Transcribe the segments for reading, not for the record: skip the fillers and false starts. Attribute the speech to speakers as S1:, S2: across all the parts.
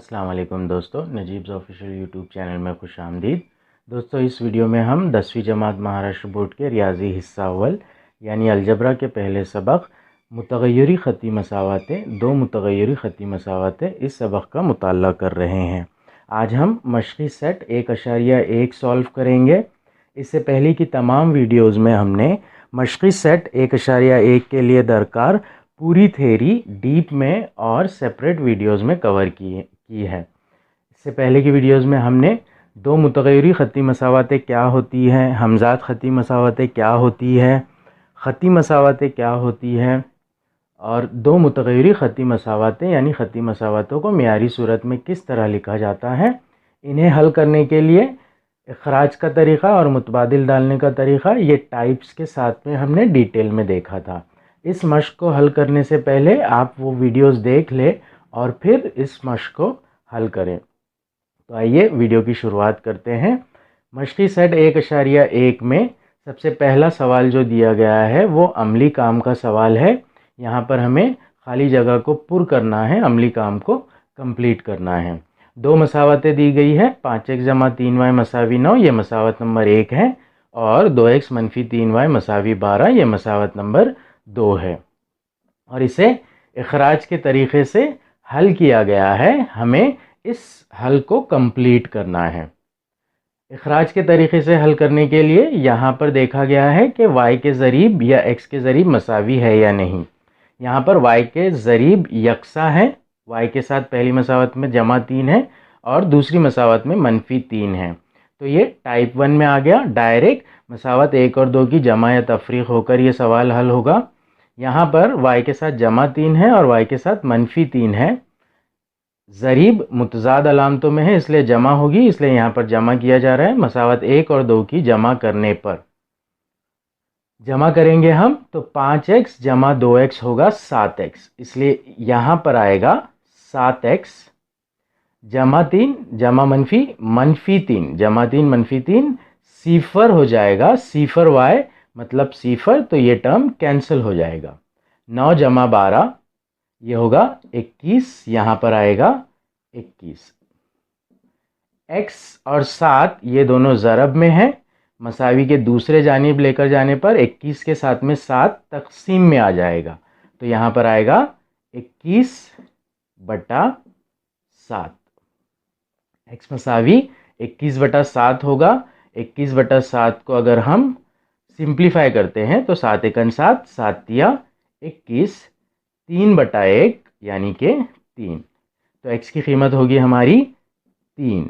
S1: अस्सलाम वालेकुम दोस्तों, नजीब्स ऑफिशियल यूट्यूब चैनल में खुश आमदीद। दोस्तों, इस वीडियो में हम 10वीं जमात महाराष्ट्र बोर्ड के रियाजी हिस्सा अव्वल यानी अलजबरा के पहले सबक मुतगय्यरी ख़ती मसावातें, दो मुतगय्यरी ख़ती मसावातें, इस सबक का मुताल्ला कर रहे हैं। आज हम मशक़ी सेट 1.1 सॉल्व करेंगे। इससे पहले की तमाम वीडियोज़ में हमने मशक़ी सेट 1.1 के लिए दरकार पूरी थेरी डीप में और सेपरेट वीडियोज़ में कवर की है। इससे पहले की वीडियोज़ में हमने दो मुतगय्यरी ख़ती मसावातें क्या होती हैं, हमज़ात ख़ती मसावातें क्या होती है, ख़ती मसावातें क्या होती हैं और दो मुतगय्यरी ख़ती मसावातें यानी ख़ती मसावातों को मियारी सूरत में किस तरह लिखा जाता है, इन्हें हल करने के लिए इख़राज का तरीक़ा और मुतबादिल डालने का तरीक़ा, ये टाइप्स के साथ में हमने डिटेल में देखा था। इस मश्क को हल करने से पहले आप वो वीडियोस देख लें और फिर इस मश्क को हल करें। तो आइए वीडियो की शुरुआत करते हैं। मशक़ी सेट 1.1 में सबसे पहला सवाल जो दिया गया है वो अमली काम का सवाल है। यहाँ पर हमें खाली जगह को पुर करना है, अमली काम को कंप्लीट करना है। दो मसावतें दी गई है, 5x जमा 3y मसावी 9, ये मसावत नंबर 1 है, और 2x मनफी 3y मसावी 12, ये मसावत नंबर 2 है। और इसे इख़राज के तरीक़े से हल किया गया है। हमें इस हल को कंप्लीट करना है। इख़राज के तरीक़े से हल करने के लिए यहाँ पर देखा गया है कि y के ज़रीब या x के ज़रीब मसावी है या नहीं। यहाँ पर y के ज़रीब यकसा है, y के साथ पहली मसावत में जमा 3 है और दूसरी मसावत में मनफी 3 है। तो ये टाइप 1 में आ गया। डायरेक्ट मसावत 1 और 2 की जमा या तफरीक़ होकर ये सवाल हल होगा। यहाँ पर y के साथ जमा 3 है और y के साथ मनफी 3 है। ज़रीब मुतज़ाद अलामतों में है इसलिए जमा होगी, इसलिए यहाँ पर जमा किया जा रहा है। मसावत 1 और 2 की जमा करने पर जमा करेंगे हम तो 5x जमा 2x होगा 7x, इसलिए यहाँ पर आएगा 7x जमा 3 जमा मनफी मनफी 3 जमा 3 मनफी 3 सीफर हो जाएगा, सीफर y मतलब सीफर, तो ये टर्म कैंसिल हो जाएगा। 9 जमा 12 ये होगा 21, यहाँ पर आएगा 21। x और 7 ये दोनों ज़रब में है, मसावी के दूसरे जानिब लेकर जाने पर 21 के साथ में 7 तकसीम में आ जाएगा, तो यहाँ पर आएगा 21/7। x मसावी 21/7 होगा। 21/7 को अगर हम सिंप्लीफाई करते हैं तो 7 एकन 7, 7 तिया 21, 3/1 यानी कि 3, तो x की कीमत होगी हमारी 3।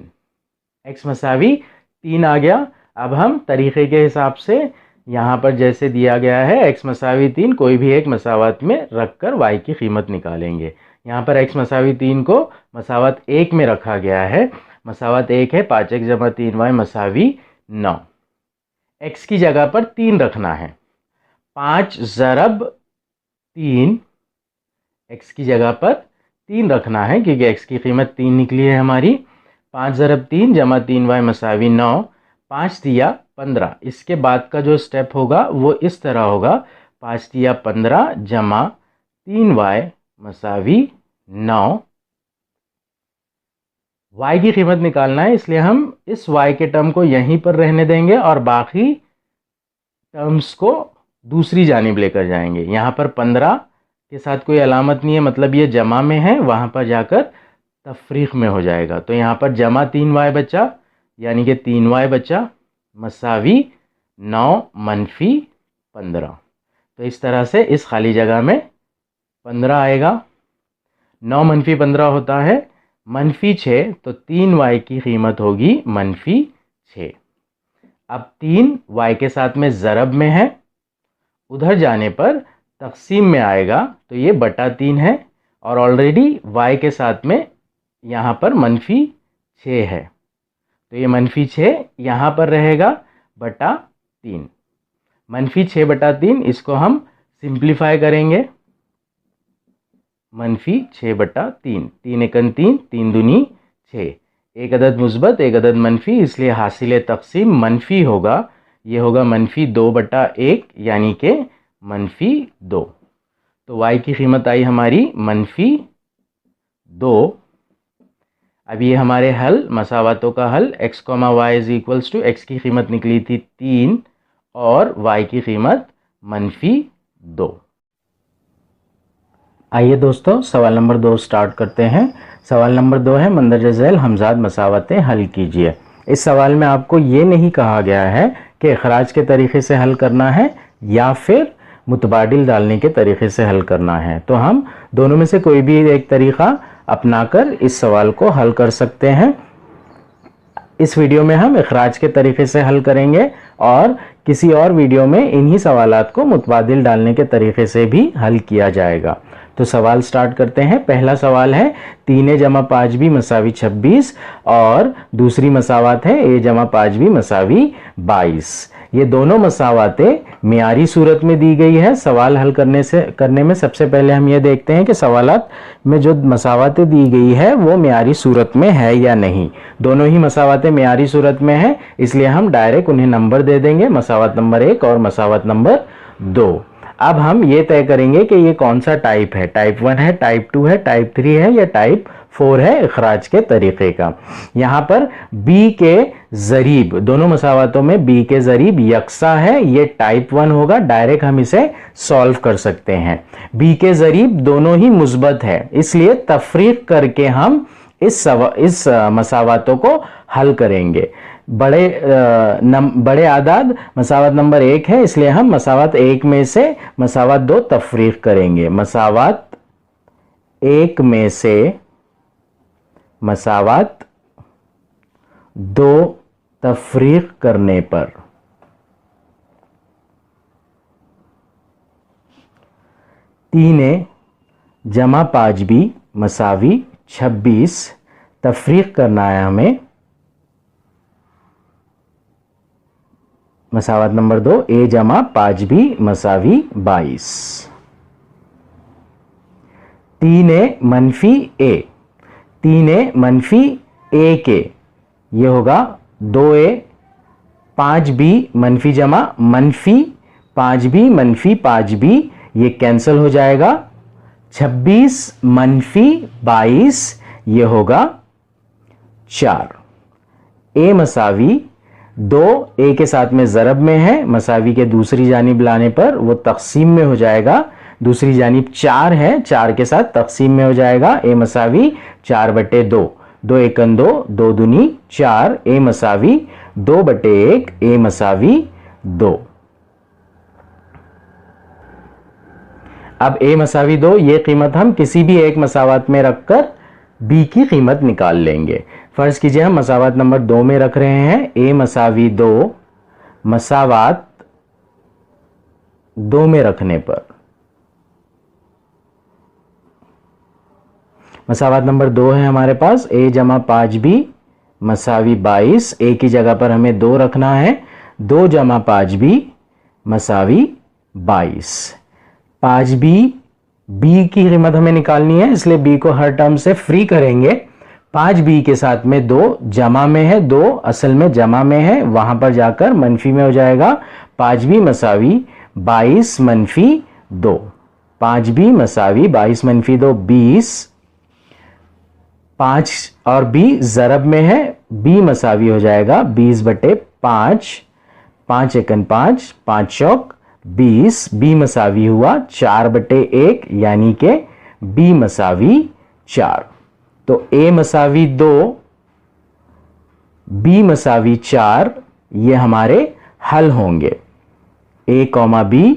S1: x मसावी 3 आ गया। अब हम तरीक़े के हिसाब से यहाँ पर जैसे दिया गया है x मसावी 3 कोई भी एक मसावत में रख कर y की कीमत निकालेंगे। यहाँ पर x मसावी 3 को मसावत 1 में रखा गया है। मसावत 1 है 5x जमा 3y मसावी 9। x की जगह पर 3 रखना है, 5 ज़रब 3, x की जगह पर 3 रखना है क्योंकि x की कीमत 3 निकली है हमारी। 5 ज़रब 3 जमा 3y मसावी 9, 5 दिया 15। इसके बाद का जो स्टेप होगा वो इस तरह होगा, 5 दिया 15 जमा 3y मसावी 9। y की कीमत निकालना है, इसलिए हम इस y के टर्म को यहीं पर रहने देंगे और बाकी टर्म्स को दूसरी जानिब लेकर जाएंगे। यहाँ पर 15 के साथ कोई अलामत नहीं है, मतलब ये जमा में है, वहाँ पर जाकर तफरीक़ में हो जाएगा। तो यहाँ पर जमा 3y बचा यानी कि 3y बचा मसावी 9 मनफी 15। तो इस तरह से इस खाली जगह में 15 आएगा। 9 मनफी 15 होता है मनफी 6, तो 3y की कीमत होगी मनफी 6। अब 3 y के साथ में ज़रब में है, उधर जाने पर तकसीम में आएगा, तो ये बटा 3 है और ऑलरेडी y के साथ में यहाँ पर मनफी 6 है, तो ये मनफी 6 यहाँ पर रहेगा बटा 3। मनफी 6/3 इसको हम सिंप्लीफाई करेंगे। मनफी 6/3, 3 एकन 3, 3 दूनी 6, एक अदद मुस्बत एक अदद मनफी, इसलिए हासिल तकसीम मनफी होगा। ये होगा मनफी 2/1 यानी कि मनफी 2। तो y की कीमत आई हमारी मनफी 2। अब ये हमारे हल, मसावातों का हल x, y is equals to x की कीमत निकली थी 3 और y की कीमत -2। आइए दोस्तों सवाल नंबर 2 स्टार्ट करते हैं। सवाल नंबर 2 है मंदरजा झैल हमजाद मसावतें हल कीजिए। इस सवाल में आपको ये नहीं कहा गया है कि इखराज के तरीके से हल करना है या फिर मुतबादिल डालने के तरीके से हल करना है, तो हम दोनों में से कोई भी एक तरीका अपनाकर इस सवाल को हल कर सकते हैं। इस वीडियो में हम इखराज के तरीके से हल करेंगे और किसी और वीडियो में इन्हीं सवालात को मुतबादिल डालने के तरीके से भी हल किया जाएगा। तो सवाल स्टार्ट करते हैं। पहला सवाल है 3a जमा 5b मसावी 26 और दूसरी मसावात है a जमा 5b मसावी 22। ये दोनों मसावातें मियारी सूरत में दी गई है। सवाल हल करने में सबसे पहले हम ये देखते हैं कि सवालात में जो मसावातें दी गई है वो मियारी सूरत में है या नहीं। दोनों ही मसावातें मियारी सूरत में है, इसलिए हम डायरेक्ट उन्हें नंबर दे देंगे, मसावत नंबर 1 और मसावत नंबर 2। अब हम ये तय करेंगे कि ये कौन सा टाइप है, टाइप 1 है, टाइप 2 है, टाइप 3 है या टाइप 4 है इखराज के तरीके का। यहाँ पर b के जरीब, दोनों मसावतों में b के जरीब यकसा है, ये टाइप 1 होगा। डायरेक्ट हम इसे सॉल्व कर सकते हैं। b के जरीब दोनों ही मुस्बत है, इसलिए तफरीक करके हम इस मसावतों को हल करेंगे। बड़े आदाद मसावत नंबर 1 है, इसलिए हम मसावत 1 में से मसावत 2 तफरीक करेंगे। मसावत 1 में से मसावत 2 तफरीक करने पर 3a जमा 5b मसावी 26 तफरीक करना है हमें। मसावत नंबर 2 a जमा 5b मसावी 22। 3a मनफी a, 3a मनफी a के ये होगा 2a, 5b मनफी जमा मनफी 5b मनफी 5b ये कैंसिल हो जाएगा। 26 मनफी 22 ये होगा 4। a मसावी 2 a के साथ में ज़रब में है, मसावी के दूसरी जानिब लाने पर वो तकसीम में हो जाएगा। दूसरी जानिब 4 है, 4 के साथ तकसीम में हो जाएगा। a मसावी 4/2, 2 एकन 2, 2 दूनी 4, a मसावी 2/1, a मसावी 2। अब a मसावी 2 ये कीमत हम किसी भी एक मसावत में रखकर b की कीमत निकाल लेंगे। फर्ज कीजिए हम मसावत नंबर 2 में रख रहे हैं। a मसावी 2 मसावत 2 में रखने पर मसावत नंबर 2 है हमारे पास a जमा 5b मसावी 22। a की जगह पर हमें 2 रखना है। 2 जमा 5b मसावी 22। 5b b की कीमत हमें निकालनी है, इसलिए b को हर टर्म से फ्री करेंगे। 5b के साथ में 2 जमा में है, 2 असल में जमा में है, वहां पर जाकर मनफी में हो जाएगा। 5b मसावी 22 मनफी 2, 5b मसावी 22 मनफी 2 20। 5 और b ज़रब में है, b मसावी हो जाएगा 20/5, 5 एकन 5, 5 चौक 20। b मसावी हुआ 4/1 यानी के b मसावी 4। तो a मसावी 2 b मसावी 4 ये हमारे हल होंगे। a, b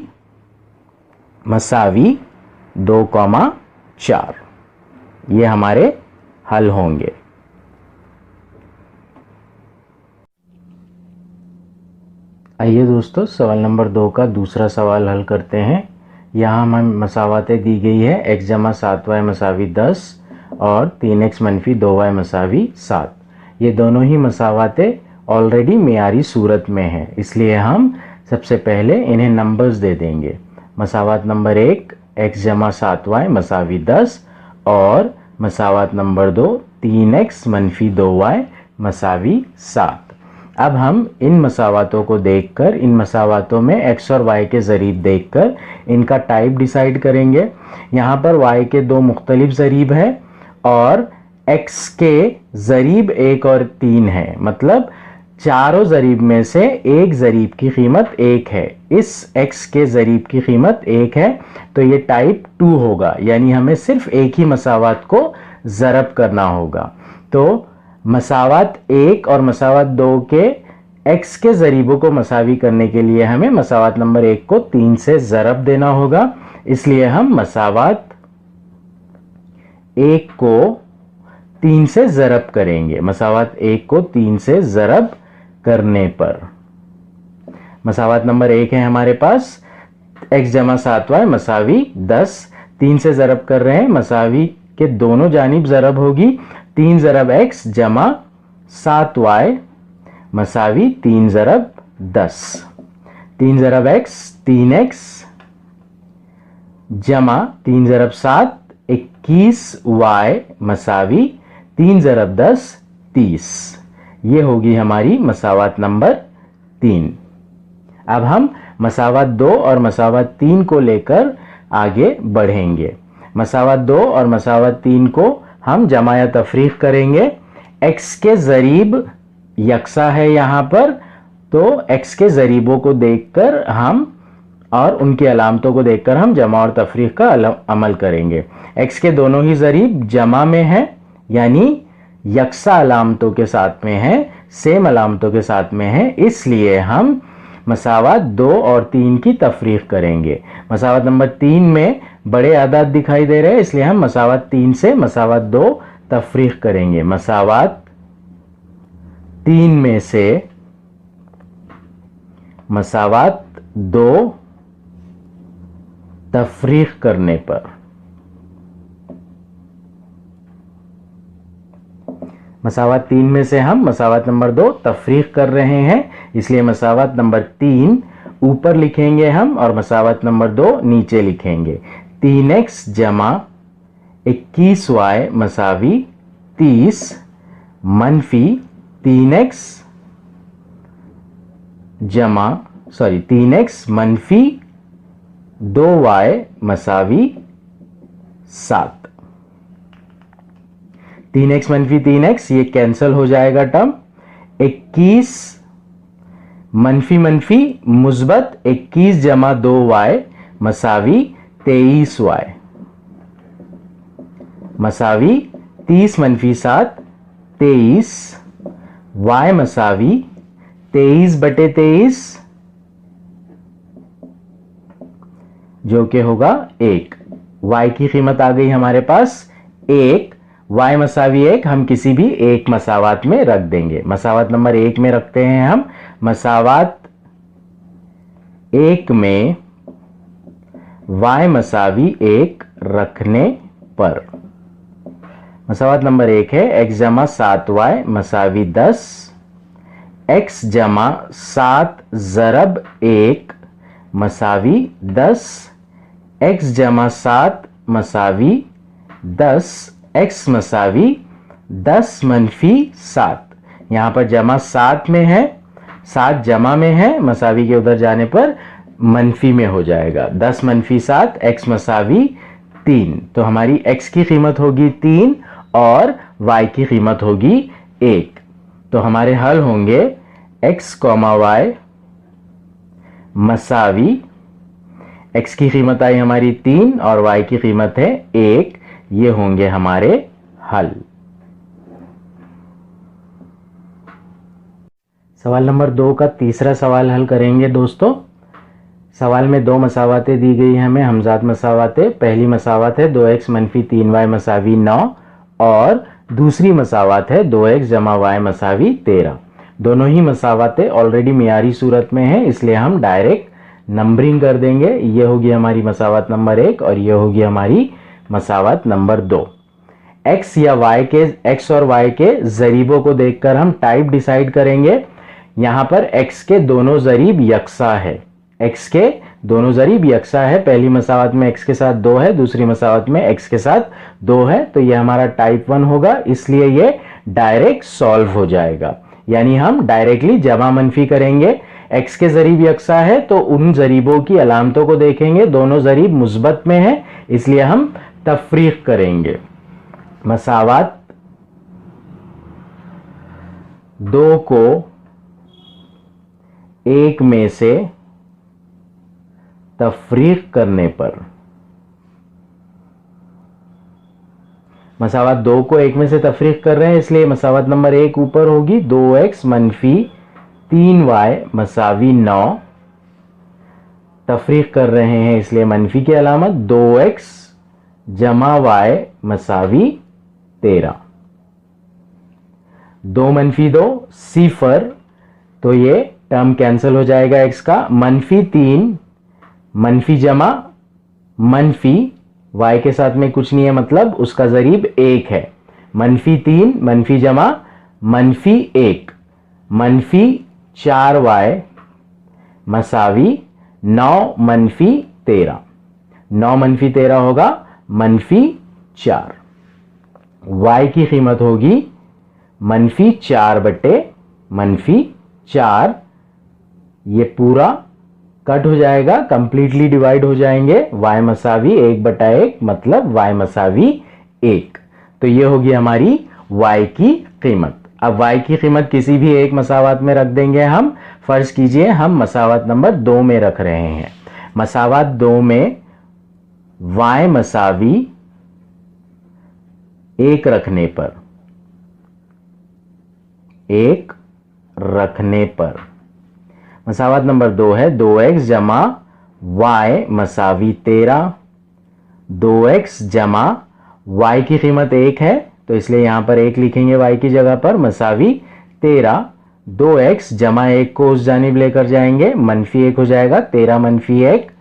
S1: मसावी 2, 4 ये हमारे हल होंगे। आइए दोस्तों सवाल नंबर 2 का दूसरा सवाल हल करते हैं। यहाँ हमें मसावतें दी गई है x जमा 7y मसावी 10 और 3x मनफी 2y मसावी 7। ये दोनों ही मसावतें ऑलरेडी मियारी सूरत में है, इसलिए हम सबसे पहले इन्हें नंबर्स दे देंगे। मसावत नंबर 1 x जमा 7y मसावी 10 और मसावत नंबर 2 3x मनफी 2y मसावी 7। अब हम इन मसावतों को देखकर, इन मसावतों में x और y के ज़रीब देखकर इनका टाइप डिसाइड करेंगे। यहाँ पर y के 2 मुख्तलिफ ज़रीब है और x के ज़रीब 1 और 3 है, मतलब चारों ज़रीब में से एक ज़रीब की कीमत 1 है। इस x के ज़रीब की कीमत 1 है तो ये टाइप 2 होगा, यानी हमें सिर्फ एक ही मसावात को ज़रब करना होगा। तो मसावात 1 और मसावात 2 के x के ज़रीबों को मसावी करने के लिए हमें मसावात नंबर 1 को 3 से ज़रब देना होगा। इसलिए हम मसावात 1 को 3 से ज़रब करेंगे। मसावात 1 को 3 से ज़रब करने पर मसावात नंबर 1 है हमारे पास x जमा 7y मसावी 10। 3 से ज़रब कर रहे हैं, मसावी के दोनों जानिब ज़रब होगी। 3 ज़रब x जमा 7y मसावी 3 ज़रब 10। 3 ज़रब x 3x जमा 3 ज़रब 7 21y मसावी 3 ज़रब 10 30। ये होगी हमारी मसावात नंबर 3। अब हम मसावात 2 और मसावात 3 को लेकर आगे बढ़ेंगे। मसावात 2 और मसावात 3 को हम जमा या तफरीक करेंगे। x के ज़रीब यकसा है यहाँ पर, तो x के ज़रीबों को देखकर हम और उनकी अलामतों को देखकर हम जमा और तफरीक का अमल करेंगे। x के दोनों ही ज़रीब जमा में है, यानी यकसा अलामतों के साथ में है, सेम अलामतों के साथ में है, इसलिए हम मसावात 2 और 3 की तफरीक करेंगे। मसावात नंबर 3 में बड़े आदाद दिखाई दे रहे हैं, इसलिए हम मसावात 3 से मसावात 2 तफरीक करेंगे। मसावात 3 में से मसावात 2 तफरीक करने पर मसावात 3 में से हम मसावात नंबर 2 तफरीक कर रहे हैं, इसलिए मसावात नंबर 3 ऊपर लिखेंगे हम और मसावात नंबर 2 नीचे लिखेंगे। 3x जमा 21y मसावी 30 मनफी 3x मनफी 2y मसावी 7। 3x मनफी 3x ये कैंसल हो जाएगा टर्म। 21 मनफी मनफी मुस्बत 21 जमा 2y मसावी 23y मसावी 30 मनफी 7 23 y मसावी 23 बटे 23 जो कि होगा 1। y की कीमत आ गई हमारे पास 1। y मसावी 1 हम किसी भी एक मसावात में रख देंगे। मसावात नंबर 1 में रखते हैं हम। मसावात 1 में y मसावी 1 रखने पर मसावात नंबर 1 है x जमा 7y मसावी 10। x जमा 7 ज़रब 1 मसावी 10। x जमा 7 मसावी 10। x मसावी 10 मनफी 7। यहाँ पर जमा 7 में है, 7 जमा में है, मसावी के उधर जाने पर मनफी में हो जाएगा। 10 मनफी 7 x मसावी 3। तो हमारी x की कीमत होगी 3 और y की कीमत होगी 1। तो हमारे हल होंगे x, y मसावी x की कीमत आई हमारी 3 और y की कीमत है 1। ये होंगे हमारे हल। सवाल नंबर 2 का तीसरा सवाल हल करेंगे दोस्तों। सवाल में 2 मसावातें दी गई हैं हमें, हमजाद मसावातें। पहली मसावत है 2x मनफी 3y मसावी 9 और दूसरी मसावत है 2x जमा y मसावी 13। दोनों ही मसावतें ऑलरेडी मियारी सूरत में हैं, इसलिए हम डायरेक्ट नंबरिंग कर देंगे। ये होगी हमारी मसावत नंबर 1 और ये होगी हमारी मसावत नंबर 2। x या y के x और y के ज़रीबों को देखकर हम टाइप डिसाइड करेंगे। यहाँ पर x के दोनों ज़रीब यकसा है, x के दोनों ज़रीब यकसा है। पहली मसावत में x के साथ 2 है, दूसरी मसावत में x के साथ 2 है, तो ये हमारा टाइप 1 होगा, इसलिए ये डायरेक्ट सॉल्व हो जाएगा। यानी हम डायरेक्टली जमा मनफी करेंगे। x के ज़रीब यकसा है तो उन ज़रीबों की अलामतों को देखेंगे, दोनों ज़रीब मुस्बत में है, इसलिए हम तफरीक करेंगे। मसावत 2 को 1 में से तफरीक करने पर, मसावत 2 को 1 में से तफरीक कर रहे हैं, इसलिए मसावत नंबर 1 ऊपर होगी 2x मनफी 3y मसावी 9। तफरीक कर रहे हैं इसलिए मनफी की अलामत 2x जमा y मसावी 13। 2 मनफी 2 सिफर, तो ये टर्म कैंसिल हो जाएगा x का। मनफी 3 मनफी जमा मनफी, y के साथ में कुछ नहीं है मतलब उसका जरीब 1 है। मनफी 3 मनफी जमा मनफी 1 मनफी 4y मसावी 9 मनफी 13। 9 मनफी 13 होगा मनफी 4। y की कीमत होगी मनफी 4 बटे मनफी 4। ये पूरा कट हो जाएगा, कंप्लीटली डिवाइड हो जाएंगे। y मसावी 1/1 मतलब y मसावी 1। तो ये होगी हमारी y की कीमत। अब y की कीमत किसी भी एक मसावत में रख देंगे हम। फर्ज कीजिए हम मसावत नंबर 2 में रख रहे हैं। मसावत 2 में y मसावी 1 रखने पर, 1 रखने पर मसावत नंबर 2 है 2x जमा y मसावी 13। 2x जमा y की कीमत 1 है तो इसलिए यहां पर 1 लिखेंगे y की जगह पर, मसावी 13। 2x जमा 1 को उस जानिब लेकर जाएंगे, मनफी 1 हो जाएगा, 13 मनफी 1।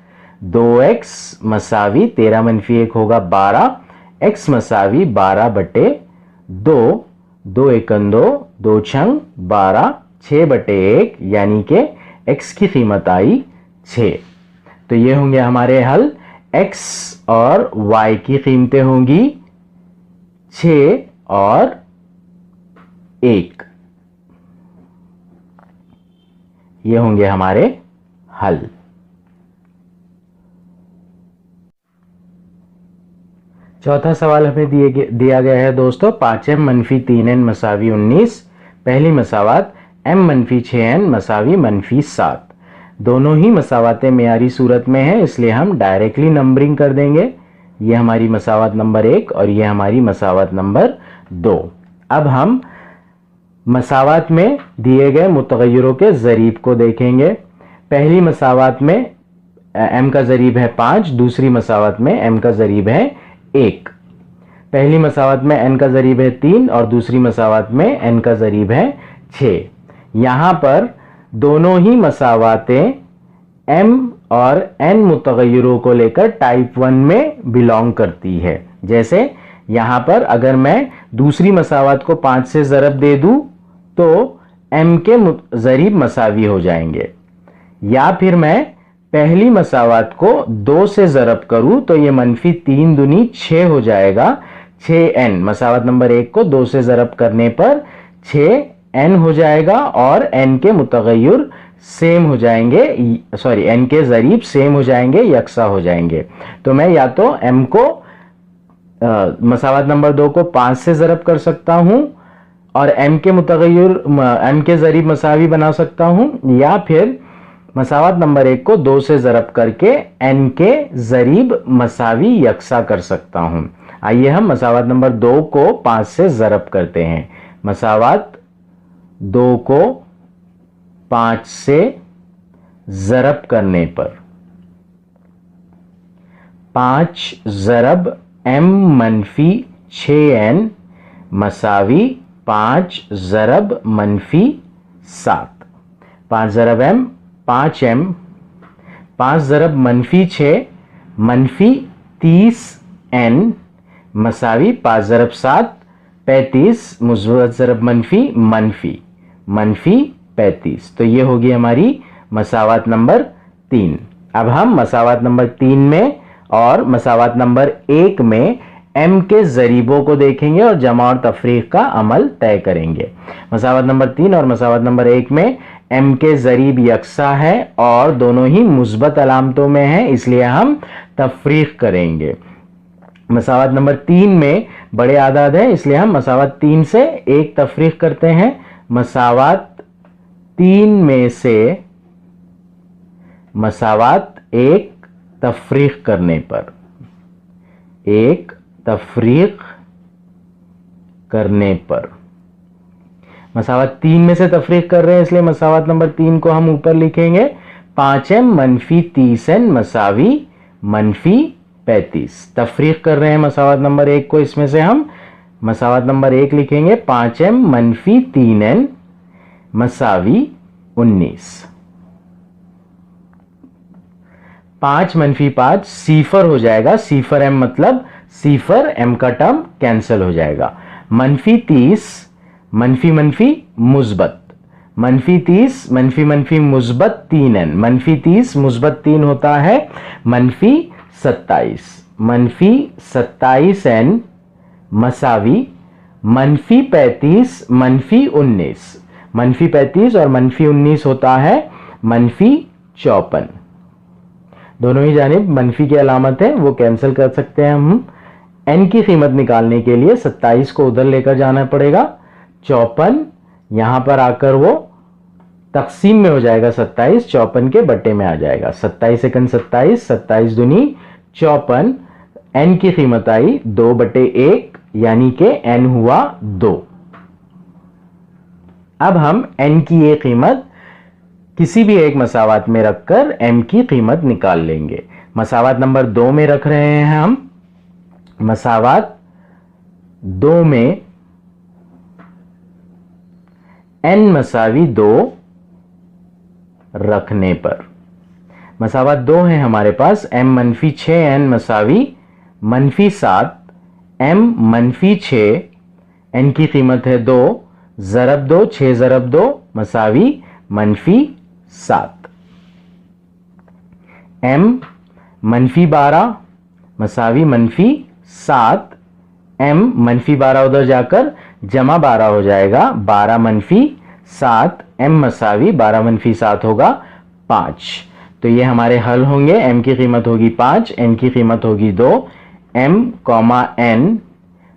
S1: 2x मसावी 13 मनफी 1 होगा 12, x मसावी 12 बटे 2। 2 एकन 2, 2 छंग 12, 6 बटे 1 यानी कि x की कीमत आई 6। तो ये होंगे हमारे हल। x और y की कीमतें होंगी 6 और 1। ये होंगे हमारे हल। चौथा सवाल हमें दिया गया है दोस्तों 5m मनफी 3n मसावी 19। पहली मसावत m मनफी 6n मसावी मनफी 7। दोनों ही मसावतें मेयारी सूरत में हैं इसलिए हम डायरेक्टली नंबरिंग कर देंगे। ये हमारी मसावत नंबर 1 और ये हमारी मसावत नंबर 2। अब हम मसावत में दिए गए मुतगय्यरों के ज़रीब को देखेंगे। पहली मसावत में m का ज़रीब है 5, दूसरी मसावत में m का ज़रीब है 1। पहली मसावत में n का ज़रीब है 3 और दूसरी मसावत में n का ज़रीब है 6। यहाँ पर दोनों ही मसावतें m और n मुतगय्यरों को लेकर टाइप 1 में बिलोंग करती है। जैसे यहाँ पर अगर मैं दूसरी मसावत को 5 से ज़रब दे दूँ तो m के ज़रीब मसावी हो जाएंगे, या फिर मैं पहली मसावत को 2 से ज़रब करूँ तो ये मनफी 3 दूनी 6 हो जाएगा। 6n मसावत नंबर 1 को 2 से ज़रब करने पर 6n हो जाएगा और n के मुतगय्यर सेम हो जाएंगे, सॉरी n के ज़रीब सेम हो जाएंगे, यकसा हो जाएंगे। तो मैं या तो m को मसावत नंबर 2 को 5 से ज़रब कर सकता हूं और m के मुतगय्यर m के ज़रीब मसावी बना सकता हूं, या फिर मसावत नंबर 1 को 2 से ज़रब करके n के ज़रीब मसावी यकसा कर सकता हूं। आइए हम मसावत नंबर 2 को 5 से ज़रब करते हैं। मसावत 2 को 5 से ज़रब करने पर 5 ज़रब m मनफी 6n मसावी 5 ज़रब मनफी 7। 5 ज़रब m 5m, 5 ज़रब मनफी 6 मनफी 30n मसावी 5 ज़रब 7 35 मुस्बत ज़रब मनफी मनफी मनफी 35। तो ये होगी हमारी मसावत नंबर 3। अब हम मसावत नंबर 3 में और मसावत नंबर 1 में m के ज़रीबों को देखेंगे और जमा और तफरीक का अमल तय करेंगे। मसावत नंबर 3 और मसावत नंबर 1 में m के ज़रीब यकसा है और दोनों ही मुस्बत अलामतों में हैं, इसलिए हम तफरीक करेंगे। मसावत नंबर 3 में बड़े आदाद है इसलिए हम मसावत 3 से 1 तफरीक करते हैं। मसावात 3 में से मसावात 1 तफरीक करने पर, 1 तफरीक करने पर, मसावात 3 में से तफरीक कर रहे हैं इसलिए मसावात नंबर 3 को हम ऊपर लिखेंगे 5m मनफी 30n मसावी मनफी 35। तफरीक कर रहे हैं मसावात नंबर 1 को, इसमें से हम मसावात नंबर 1 लिखेंगे 5m मनफी 3n मसावी 19। 5 मनफी 5 सीफर हो जाएगा, सीफर m मतलब सीफर m का टर्म कैंसिल हो जाएगा। मनफी 30 मनफी मनफी मुस्बत, मनफी 30 मनफी मनफी मुस्बत 3n, मनफी 30 मुस्बत 3 होता है मनफी 27, मनफी 27n मसावी मनफी 35 मनफी 19, मनफी 35 और मनफी 19 होता है मनफी 54। दोनों ही जानिब मनफी की अलामत है, वो कैंसिल कर सकते हैं हम। n की कीमत निकालने के लिए 27 को उधर लेकर जाना पड़ेगा, 54 यहां पर आकर वो तकसीम में हो जाएगा, 27 54 के बट्टे में आ जाएगा। 27 एकन 27, 27 दूनी 54, n की कीमत आई 2/1 यानी कि n हुआ 2। अब हम n की ये कीमत किसी भी एक मसावात में रखकर m की कीमत निकाल लेंगे। मसावात नंबर 2 में रख रहे हैं हम, मसावात 2 में n मसावी 2 रखने पर, मसावात 2 है हमारे पास, m मनफी 6n मसावी मनफी 7, m मनफी 6, n की कीमत है 2 ज़रब 2, 6 ज़रब 2 मसावी मनफी 7, m मनफी 12 मसावी मनफी 7, m मनफी 12 उधर जाकर जमा 12 हो जाएगा, 12 मनफी 7, m मसावी 12 मनफी 7 होगा 5। तो ये हमारे हल होंगे। m की कीमत होगी 5, n की कीमत होगी 2, m, n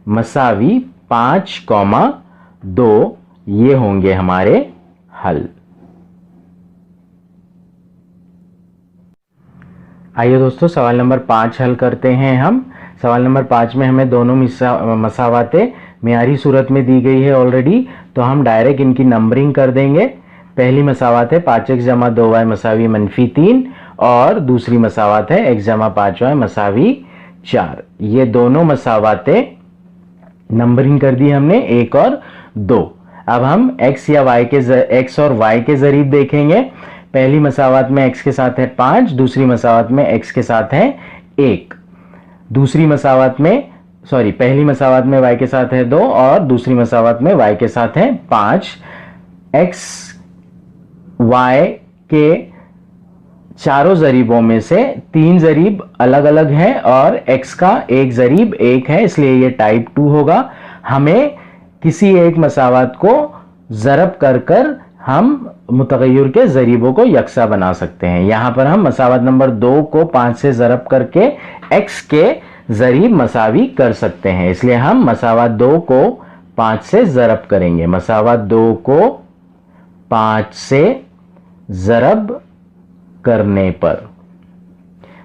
S1: मसावी 5, 2 ये होंगे हमारे हल। आइए दोस्तों सवाल नंबर 5 हल करते हैं हम। सवाल नंबर 5 में हमें दोनों मसावातें मियारी सूरत में दी गई है ऑलरेडी, तो हम डायरेक्ट इनकी नंबरिंग कर देंगे। पहली मसावात है 5x जमा 2y मसावी मनफी 3 और दूसरी मसावात है x जमा 5y मसावी 4। ये दोनों मसावातें नंबरिंग कर दी हमने 1 और 2। अब हम x और y के जरीब देखेंगे। पहली मसावात में x के साथ है 5, दूसरी मसावात में x के साथ है 1। दूसरी मसावात में पहली मसावात में y के साथ है 2 और दूसरी मसावात में y के साथ है 5। x y के चारों जरीबों में से 3 जरीब अलग अलग हैं और x का एक जरीब 1 है, इसलिए ये टाइप 2 होगा। हमें किसी एक मसावात को ज़रब कर हम मुतगय्यर के जरीबों को यकसा बना सकते हैं। यहां पर हम मसावत नंबर 2 को 5 से ज़रब करके x के जरीब मसावी कर सकते हैं, इसलिए हम मसावत 2 को 5 से ज़रब करेंगे। मसावत 2 को 5 से ज़रब करने पर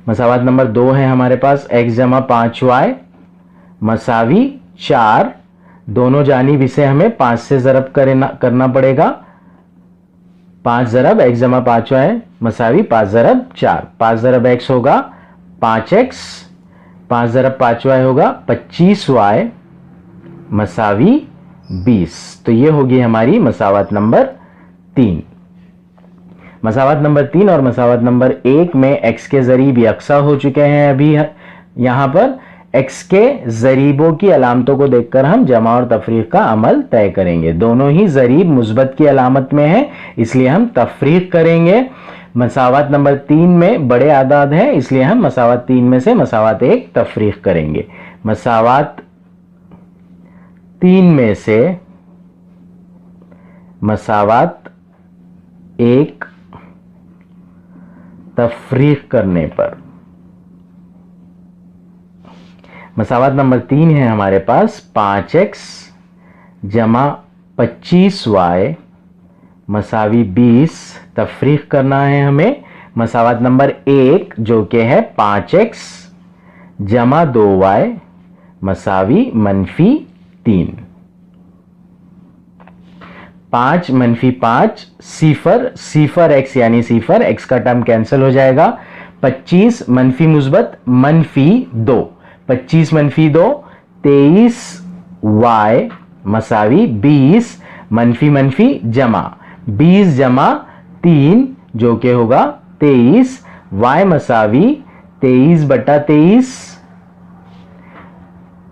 S1: मसावत नंबर 2 है हमारे पास x जमा 5y मसावी 4। दोनों जानिब इसे हमें 5 से ज़रब करना पड़ेगा। 5 ज़रब x जमा 5y मसावी 5 ज़रब 4। 5 ज़रब x होगा 5x, 5 ज़रब 5y होगा 25y मसावी 20। तो ये होगी हमारी मसावत नंबर 3। मसावत नंबर 3 और मसावत नंबर 1 में x के ज़रीब यकसा हो चुके हैं। अभी यहां पर x के ज़रीबों की अलामतों को देखकर हम जमा और तफरीक का अमल तय करेंगे। दोनों ही ज़रीब मुस्बत की अलामत में है, इसलिए हम तफरीक करेंगे। मसावत नंबर 3 में बड़े आदाद हैं, इसलिए हम मसावत 3 में से मसावत 1 तफरीक करेंगे। मसावत 3 में से मसावत 1 तफरीक करने पर मसावत नंबर 3 है हमारे पास 5x जमा 25y मसावी 20 तफरीक करना है हमें। मसावत नंबर 1 जो कि है 5x जमा 2y मसावी -3। 5 - 5 सिफर x यानी सिफर x का टर्म कैंसिल हो जाएगा। 25 मनफी मुस्बत -2, 25 - 2 23y मसावी 20 मनफी जमा 20 जमा 3 जो कि होगा 23 y मसावी 23/23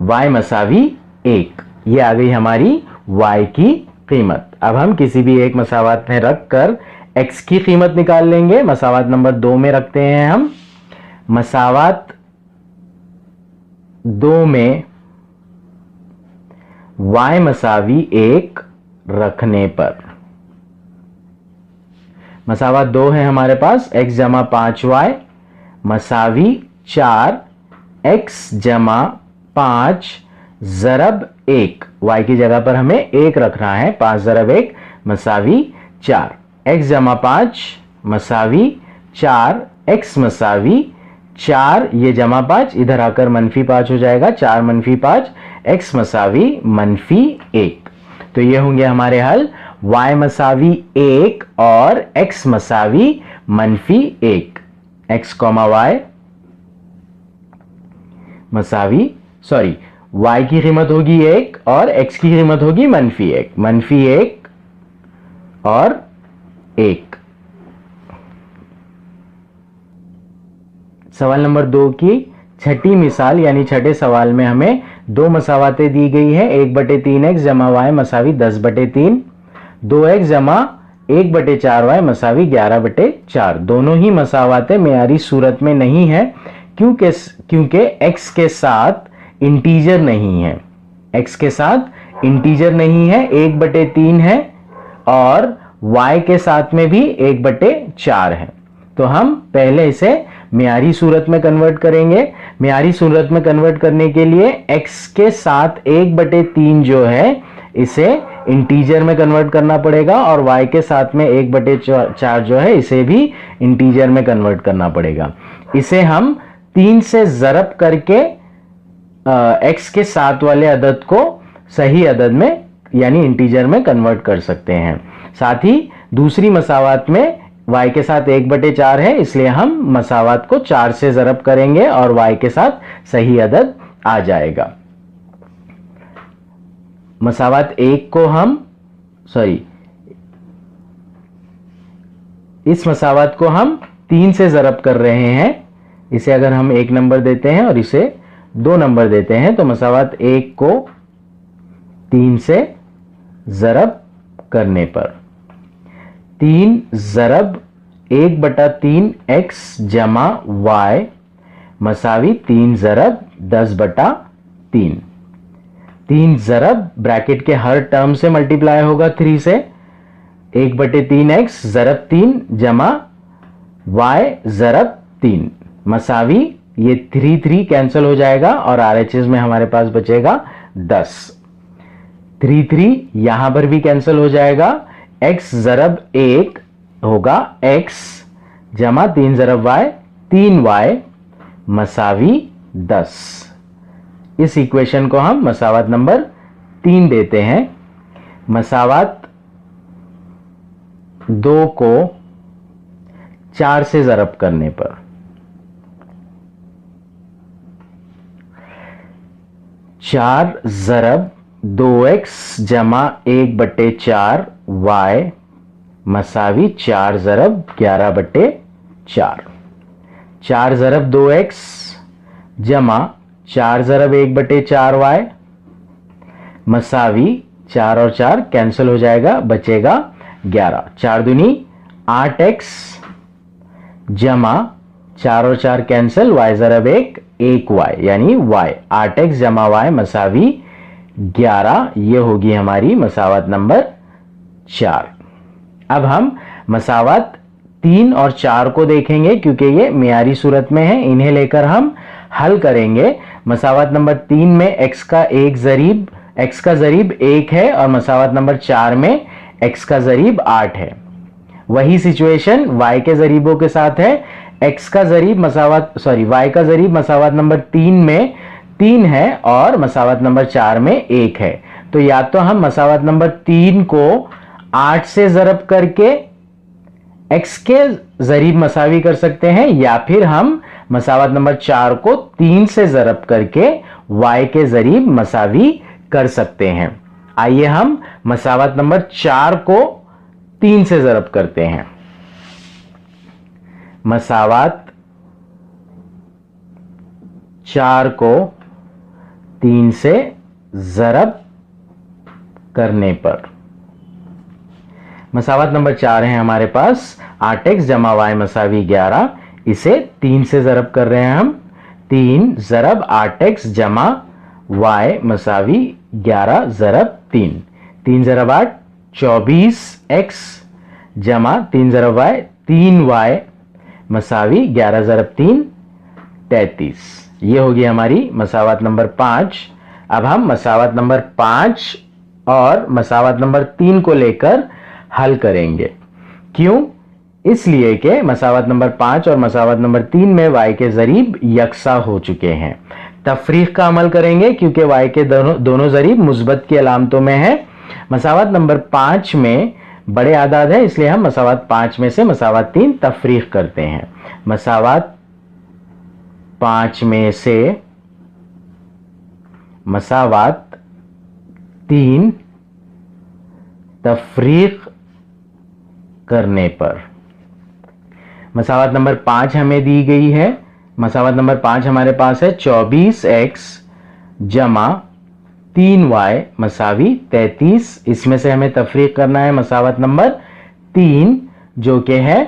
S1: y मसावी 1। ये आ गई हमारी y की कीमत। अब हम किसी भी एक मसावत में रखकर x की कीमत निकाल लेंगे। मसावत नंबर 2 में रखते हैं हम। मसावत 2 में y मसावी 1 रखने पर मसावत 2 है हमारे पास। x जमा 5y मसावी 4, x जमा 5 ज़रब 1, y की जगह पर हमें 1 रखना है। 5 ज़रब 1 मसावी 4, x जमा 5 मसावी 4, x मसावी 4 ये जमा 5 इधर आकर -5 हो जाएगा। 4 - 5 x मसावी -1। तो ये होंगे हमारे हल y मसावी 1 और x मसावी -1। x, y मसावी y की कीमत होगी 1 और x की कीमत होगी -1 और 1। सवाल नंबर 2 की छठी मिसाल यानी छठे सवाल में हमें 2 मसावतें दी गई हैं। 1/3x जमा y मसावी 10/3, 2x जमा 1/4y मसावी 11/4। दोनों ही मसावतें मेयारी सूरत में नहीं है क्योंकि x के साथ इंटीजर नहीं है। x के साथ इंटीजर नहीं है, 1/3 है और y के साथ में भी 1/4 है। तो हम पहले इसे मेयारी सूरत में कन्वर्ट करेंगे। मेयारी सूरत में कन्वर्ट करने के लिए x के साथ 1/3 जो है इसे इंटीजर में कन्वर्ट करना पड़ेगा और y के साथ में 1/4 जो है इसे भी इंटीजर में कन्वर्ट करना पड़ेगा। इसे हम 3 से ज़रब करके x के साथ वाले अदद को सही अदद में यानी इंटीजर में कन्वर्ट कर सकते हैं। साथ ही दूसरी मसावत में y के साथ 1/4 है, इसलिए हम मसावत को 4 से ज़रब करेंगे और y के साथ सही अदद आ जाएगा। मसावत 1 को हम इस मसावत को हम 3 से ज़रब कर रहे हैं। इसे अगर हम 1 नंबर देते हैं और इसे 2 नंबर देते हैं तो मसावत 1 को 3 से ज़रब करने पर 3 ज़रब 1/3x जमा y मसावी 3 ज़रब 10/3। 3 ज़रब ब्रैकेट के हर टर्म से मल्टीप्लाई होगा 3 से। 1/3x ज़रब 3 जमा y ज़रब 3 मसावी ये 3 कैंसिल हो जाएगा और RHS में हमारे पास बचेगा 10। 3 यहां पर भी कैंसिल हो जाएगा। x ज़रब 1 होगा x जमा 3 ज़रब y 3y मसावी 10। इस इक्वेशन को हम मसावत नंबर 3 देते हैं। मसावत 2 को 4 से ज़रब करने पर 4 ज़रब 2x जमा 1/4 y मसावी 4 ज़रब 11/4। 4 ज़रब 2x जमा 4 ज़रब 1/4 y मसावी 4 और 4 कैंसिल हो जाएगा, बचेगा 11। 4 दूनी 8x जमा 4 और 4 कैंसिल, y ज़रब 1 y यानी y 8x जमा y मसावी 11। ये होगी हमारी मसावत नंबर 4। अब हम मसावत 3 और 4 को देखेंगे क्योंकि ये मेयारी सूरत में है, इन्हें लेकर हम हल करेंगे। मसावत नंबर 3 में x का 1 ज़रीब x का ज़रीब 1 है और मसावत नंबर 4 में x का ज़रीब 8 है। वही सिचुएशन y के ज़रीबों के साथ है। x का ज़रीब y का ज़रीब मसावत नंबर 3 में 3 है और मसावत नंबर 4 में 1 है। तो या तो हम मसावत नंबर 3 को 8 से ज़रब करके x के ज़रीब मसावी कर सकते हैं, या फिर हम मसावत नंबर 4 को 3 से ज़रब करके y के ज़रीब मसावी कर सकते हैं। आइए हम मसावत नंबर 4 को 3 से ज़रब करते हैं। मसावत 4 को 3 से ज़रब करने पर मसावत नंबर 4 है हमारे पास 8x जमा y मसावी 11। इसे 3 से ज़रब कर रहे हैं हम। 3 ज़रब 8x जमा y मसावी 11 ज़रब 3। 3 ज़रब 8 24x जमा 3 ज़रब y 3y मसावी 11 ज़रब 3 33। ये होगी हमारी मसावत नंबर 5। अब हम मसावत नंबर 5 और मसावत नंबर 3 को लेकर हल करेंगे। क्यों? इसलिए कि मसावत नंबर 5 और मसावत नंबर 3 में y के ज़रीब यकसा हो चुके हैं। तफरीक का अमल करेंगे क्योंकि y के दोनों ज़रीब मुस्बत की अलामतों में है। मसावत नंबर 5 में बड़े आदाद है, इसलिए हम मसावत 5 में से मसावत 3 तफरीक करते हैं। मसावत 5 में से मसावत 3 तफरीक करने पर मसावत नंबर 5 हमें दी गई है। मसावत नंबर 5 हमारे पास है 24x जमा 3y मसावी 33। इसमें से हमें तफरीक करना है मसावत नंबर 3 जो कि है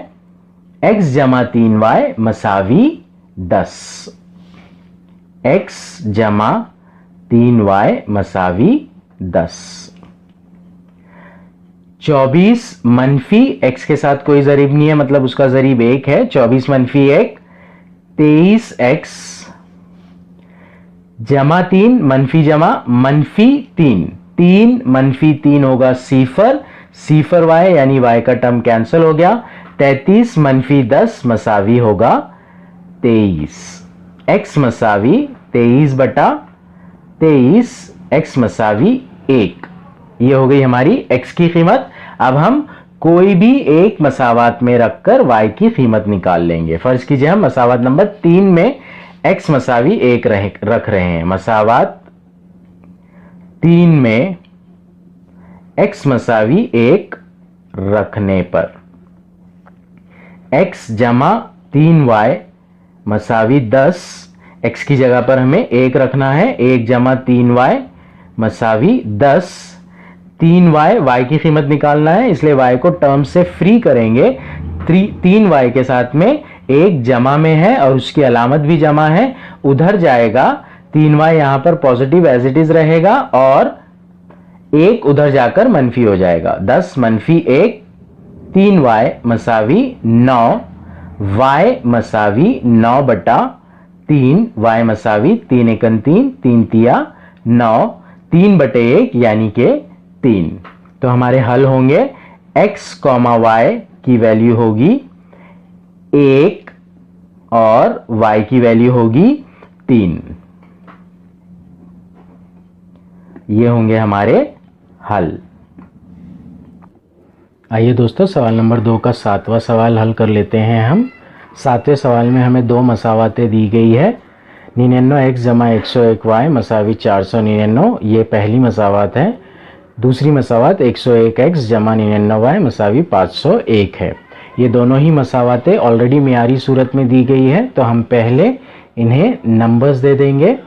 S1: x जमा 3y मसावी 10। x जमा 3y मसावी 10। 24 मनफी x के साथ कोई ज़रीब नहीं है, मतलब उसका ज़रीब 1 है। 24 मनफी 1 23x जमा 3 मनफी जमा मनफी 3 3 मनफी 3 होगा सिफर y यानी y का टर्म कैंसिल हो गया। 33 मनफी 10 मसावी होगा 23। x मसावी 23 बटा 23 x मसावी 1। ये हो गई हमारी x की कीमत। अब हम कोई भी एक मसावत में रखकर y की कीमत निकाल लेंगे। फर्ज कीजिए हम मसावत नंबर 3 में x मसावी 1 रख रहे हैं। मसावत 3 में x मसावी 1 रखने पर x जमा 3y मसावी 10। x की जगह पर हमें 1 रखना है। 1 जमा 3y मसावी 10। 3y y की कीमत निकालना है, इसलिए y को टर्म से फ्री करेंगे। 3y के साथ में 1 जमा में है और उसकी अलामत भी जमा है, उधर जाएगा। 3y यहां पर पॉजिटिव एज इट इज रहेगा और 1 उधर जाकर मनफी हो जाएगा। 10 मनफी 1 3y मसावी 9। y मसावी 9 बटा 3 y मसावी 3 एकन 3 3 तिया 9 3 बटे 1 यानी के 3। तो हमारे हल होंगे x, y की वैल्यू होगी 1 और y की वैल्यू होगी 3। ये होंगे हमारे हल। आइए दोस्तों सवाल नंबर 2 का 7वां सवाल हल कर लेते हैं हम। 7वें सवाल में हमें 2 मसावतें दी गई है। 99x जमा 101y मसावी 499, ये पहली मसावत है। दूसरी मसावत 101x जमा 99y मसावी 501 है। ये दोनों ही मसावतें ऑलरेडी मियारी सूरत में दी गई है, तो हम पहले इन्हें नंबर्स दे देंगे।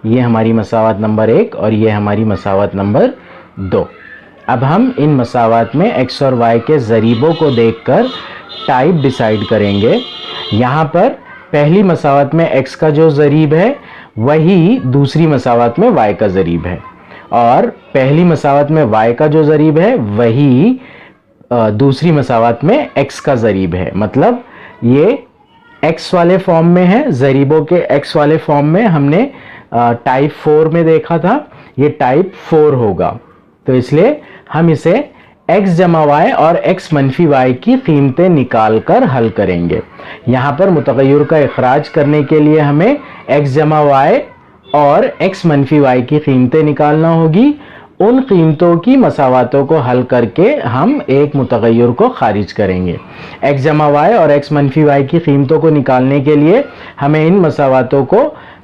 S1: ये हमारी मसावत नंबर 1 और ये हमारी मसावत नंबर 2। अब हम इन मसावत में x और y के ज़रीबों को देखकर टाइप डिसाइड करेंगे। यहाँ पर पहली मसावत में x का जो ज़रीब है वही दूसरी मसावत में y का ज़रीब है, और पहली मसावत में y का जो ज़रीब है वही दूसरी मसावत में x का ज़रीब है। मतलब ये x वाले फॉर्म में है, ज़रीबों के x वाले फॉर्म में हमने टाइप 4 में देखा था। ये टाइप 4 होगा। तो इसलिए हम इसे x जमा y और x मनफी y की कीमतें निकाल कर हल करेंगे। यहाँ पर मुतग़य्यर का इखराज करने के लिए हमें x जमा y और x मनफी y की कीमतें निकालना होगी। उन कीमतों की मसावातों को हल करके हम एक मुतग़य्यर को खारिज करेंगे। x जमा y और x मनफी y की कीमतों को निकालने के लिए हमें इन मसावातों को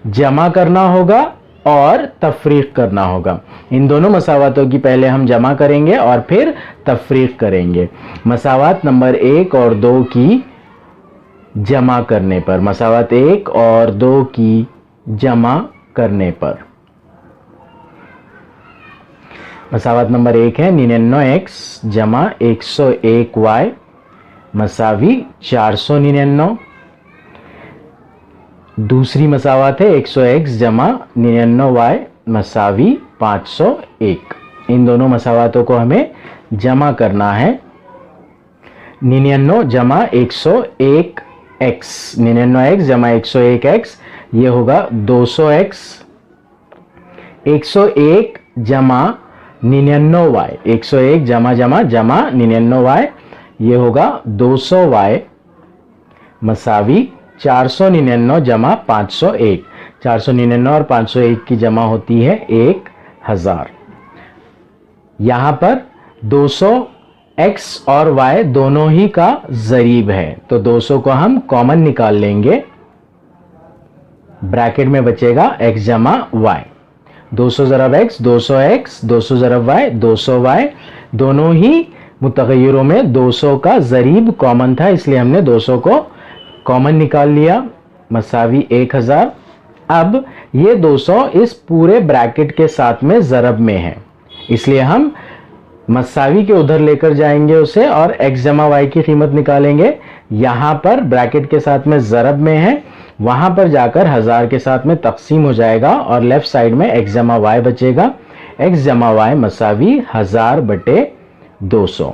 S1: जमा करना होगा और तफरीक करना होगा। इन दोनों मसावातों की पहले हम जमा करेंगे और फिर तफरीक करेंगे। मसावात नंबर 1 और 2 की जमा करने पर, मसावात 1 और 2 की जमा करने पर, मसावात नंबर 1 है 99x जमा 101y मसावी 499। दूसरी मसावात है 100x जमा 99y मसावी 501। इन दोनों मसावातों को हमें जमा करना है। 99 जमा 101x, 99x जमा 101x ये होगा 200x। 101 जमा 99y, 101 जमा 99y ये होगा 200y मसावी 499 जमा 501। 499 और 501 की जमा होती है 1000। यहां पर 200 x और y दोनों ही का ज़रीब है, तो 200 को हम कॉमन निकाल लेंगे। ब्रैकेट में बचेगा x जमा y। 200 ज़रब x 200x, 200 ज़रब y 200y। दोनों ही मुतग़य्यरों में 200 का ज़रीब कॉमन था, इसलिए हमने 200 को कॉमन निकाल लिया मसावी 1000। अब ये 200 इस पूरे ब्रैकेट के साथ में ज़रब में है, इसलिए हम मसावी के उधर लेकर जाएंगे उसे और x जमा y की कीमत निकालेंगे। यहाँ पर ब्रैकेट के साथ में ज़रब में है, वहाँ पर जाकर 1000 के साथ में तकसीम हो जाएगा और लेफ्ट साइड में x जमा y बचेगा। x जमा y मसावी 1000 बटे 200।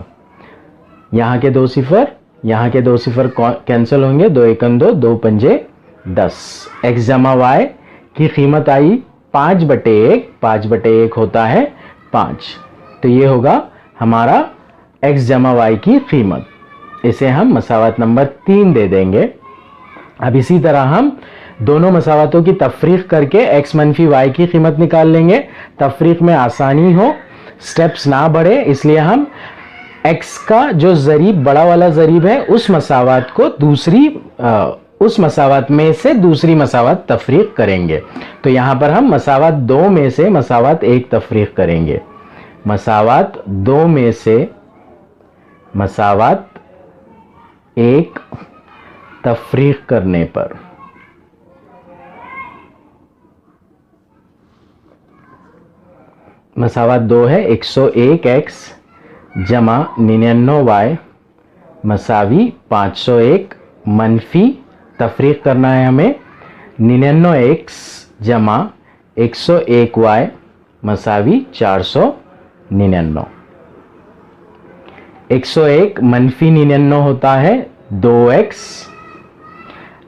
S1: यहाँ के 2 सिफर, यहाँ के 2 सिफर कैंसिल होंगे, 2 एकम 2, 2 पंजे 10। x जमा y की कीमत आई 5 बटे 1, 5 बटे 1 होता है 5। तो ये होगा हमारा x जमा y की कीमत। इसे हम मसावत नंबर 3 दे देंगे। अब इसी तरह हम दोनों मसावतों की तफरीक करके x मनफी y की कीमत निकाल लेंगे। तफरीक में आसानी हो, स्टेप्स ना बढ़े, इसलिए हम x का जो ज़रीब बड़ा वाला ज़रीब है उस मसावत को उस मसावत में से दूसरी मसावत तफरीक करेंगे। तो यहाँ पर हम मसावत 2 में से मसावत 1 तफरीक करेंगे। मसावत 2 में से मसावत 1 तफरीक करने पर मसावत 2 है 101x जमा 99y मसावी 501 मनफी तफरीक करना है हमें 99x जमा 101y मसावी 499। 101 मनफी 99 होता है 2x।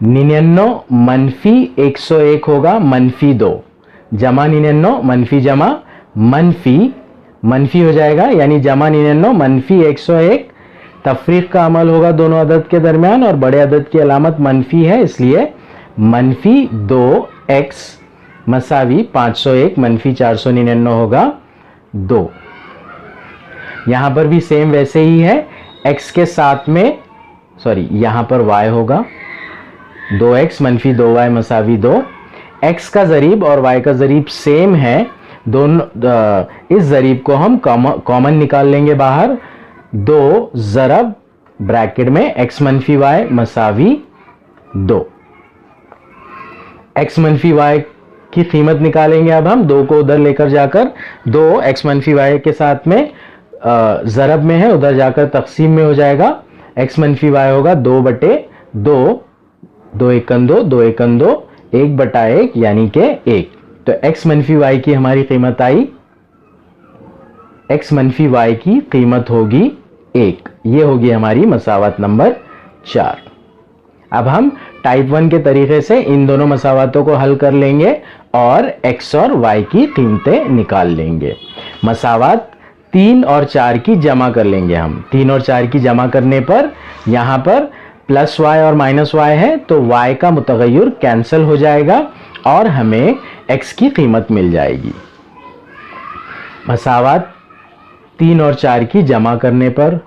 S1: 99 मनफी 101 होगा मनफी 2 जमा 99 मनफी जमा मनफी हो जाएगा, यानी जमा 99 मनफी 101। तफरीक का अमल होगा दोनों अदद के दरमियान और बड़े अदद की अलामत मनफी है, इसलिए मनफी 2x मसावी 501 मनफी 499 होगा 2। यहां पर भी सेम वैसे ही है, x के साथ में यहां पर y होगा 2x मनफी 2y मसावी 2। x का ज़रीब और y का ज़रीब सेम है, दोनों इस ज़रीब को हम कॉमन निकाल लेंगे बाहर। 2 ज़रब ब्रैकेट में x मनफी y मसावी 2। x मनफी y की कीमत निकालेंगे। अब हम 2 को उधर लेकर जाकर 2 x मनफी y के साथ में ज़रब में है, उधर जाकर तकसीम में हो जाएगा। x मनफी y होगा 2 बटे 2, 2 एकम 2, 2 एकम 2, 1 बटा 1 यानी कि 1। तो x मनफी y की हमारी कीमत आई, x मनफी y की कीमत होगी 1। ये होगी हमारी मसावत नंबर 4। अब हम टाइप 1 के तरीके से इन दोनों मसावातों को हल कर लेंगे और x और y की कीमतें निकाल लेंगे। मसावात 3 और 4 की जमा कर लेंगे हम। 3 और 4 की जमा करने पर यहाँ पर प्लस y और माइनस y है, तो y का मुतगय्यर कैंसिल हो जाएगा और हमें x की कीमत मिल जाएगी। मसावात 3 और 4 की जमा करने पर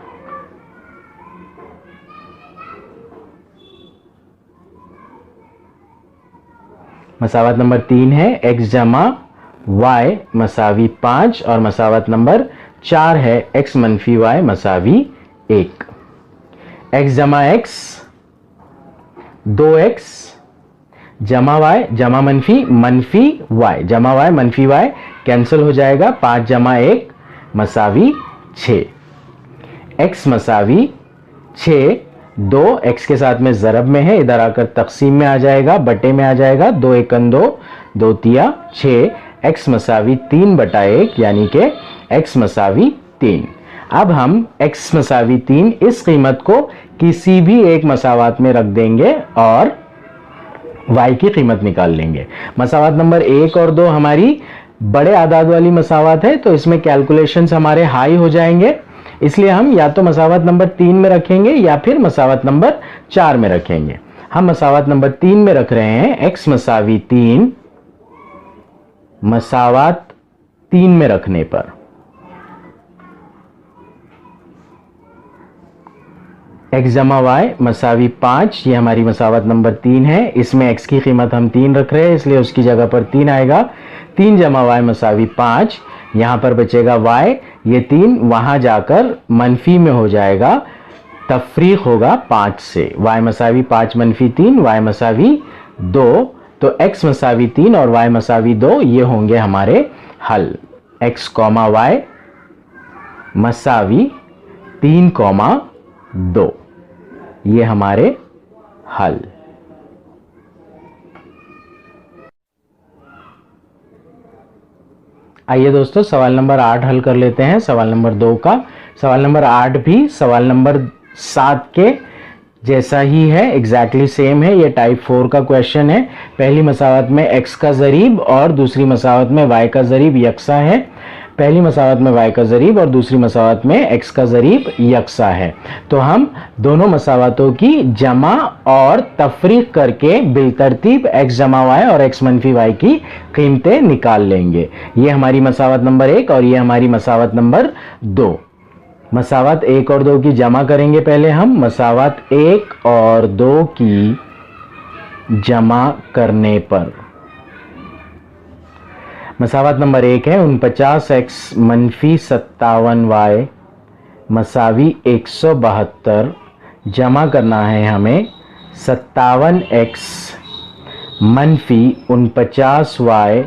S1: मसावत नंबर 3 है x जमा y मसावी 5 और मसावत नंबर 4 है x मनफी y मसावी 1। x जमा x 2x जमा y जमा मनफी y जमा y मनफी y कैंसिल हो जाएगा। 5 जमा 1 मसावी 6। x मसावी 6 2 x के साथ में ज़रब में है, इधर आकर तकसीम में आ जाएगा, बटे में आ जाएगा। 2 एकन 2 2 तिया 6 x मसावी 3 बटा 1 यानी कि x मसावी 3। अब हम x मसावी 3 इस कीमत को किसी भी एक मसावात में रख देंगे और y की कीमत निकाल लेंगे। मसावात नंबर 1 और 2 हमारी बड़े आदाद वाली मसावात है, तो इसमें कैलकुलेशंस हमारे हाई हो जाएंगे, इसलिए हम या तो मसावत नंबर 3 में रखेंगे या फिर मसावत नंबर 4 में रखेंगे। हम मसावत नंबर 3 में रख रहे हैं। x मसावी 3 मसावत 3 में रखने पर x जमा y मसावी 5, ये हमारी मसावत नंबर 3 है। इसमें x की कीमत हम 3 रख रहे हैं, इसलिए उसकी जगह पर 3 आएगा। 3 जमा y मसावी 5, यहाँ पर बचेगा y, ये 3 वहाँ जाकर मनफी में हो जाएगा, तफरीक होगा 5 से। y मसावी 5 मनफी 3 y मसावी 2, तो x मसावी 3 और y मसावी 2 ये होंगे हमारे हल। x कॉमा y मसावी 3 कॉमा 2 ये हमारे हल। आइए दोस्तों सवाल नंबर 8 हल कर लेते हैं। सवाल नंबर 2 का सवाल नंबर 8 भी सवाल नंबर 7 के जैसा ही है, एग्जैक्टली सेम है। ये टाइप 4 का क्वेश्चन है। पहली मसावत में x का ज़रीब और दूसरी मसावत में y का ज़रीब यकसा है। पहली मसावत में y का ज़रीब और दूसरी मसावत में x का ज़रीब यकसा है, तो हम दोनों मसावतों की जमा और तफरीक करके बिलतरतीब x जमा y और x मनफी y की कीमतें निकाल लेंगे। ये हमारी मसावत नंबर 1 और ये हमारी मसावत नंबर 2। मसावत 1 और 2 की जमा करेंगे पहले हम। मसावत 1 और 2 की जमा करने पर मसावत नंबर 1 है 49x मनफी 57y मसावी 172। जमा करना है हमें 57x मनफी 49y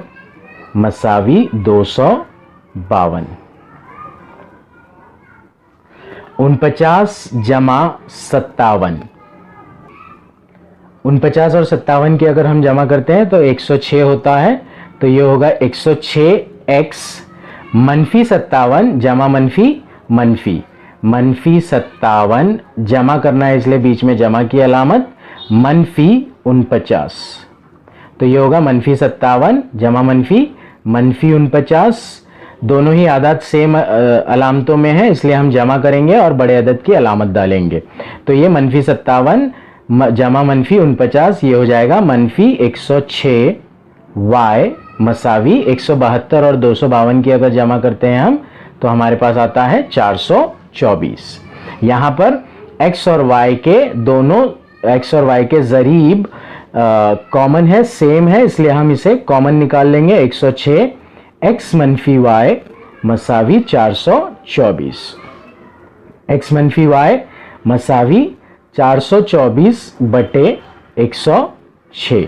S1: मसावी 252। 49 जमा 57, 49 और 57 की अगर हम जमा करते हैं तो 106 होता है, तो ये होगा 106x मनफी 57 जमा मनफी मनफी 57 जमा करना है, इसलिए बीच में जमा की अलामत मनफी 49, तो ये होगा मनफी 57 जमा मनफी 49। दोनों ही आदाद सेम अलामतों में है, इसलिए हम जमा करेंगे और बड़े अदद की अलामत डालेंगे। तो ये मनफी 57 जमा मनफी 49 ये हो जाएगा मनफी 106y मसावी 172 और 252 की अगर जमा करते हैं हम तो हमारे पास आता है 424। यहाँ पर x और y के दोनों x और y के ज़रीब कॉमन है, सेम है, इसलिए हम इसे कॉमन निकाल लेंगे। 106 x मनफी y मसावी 424। x मनफी y मसावी 424 बटे 106।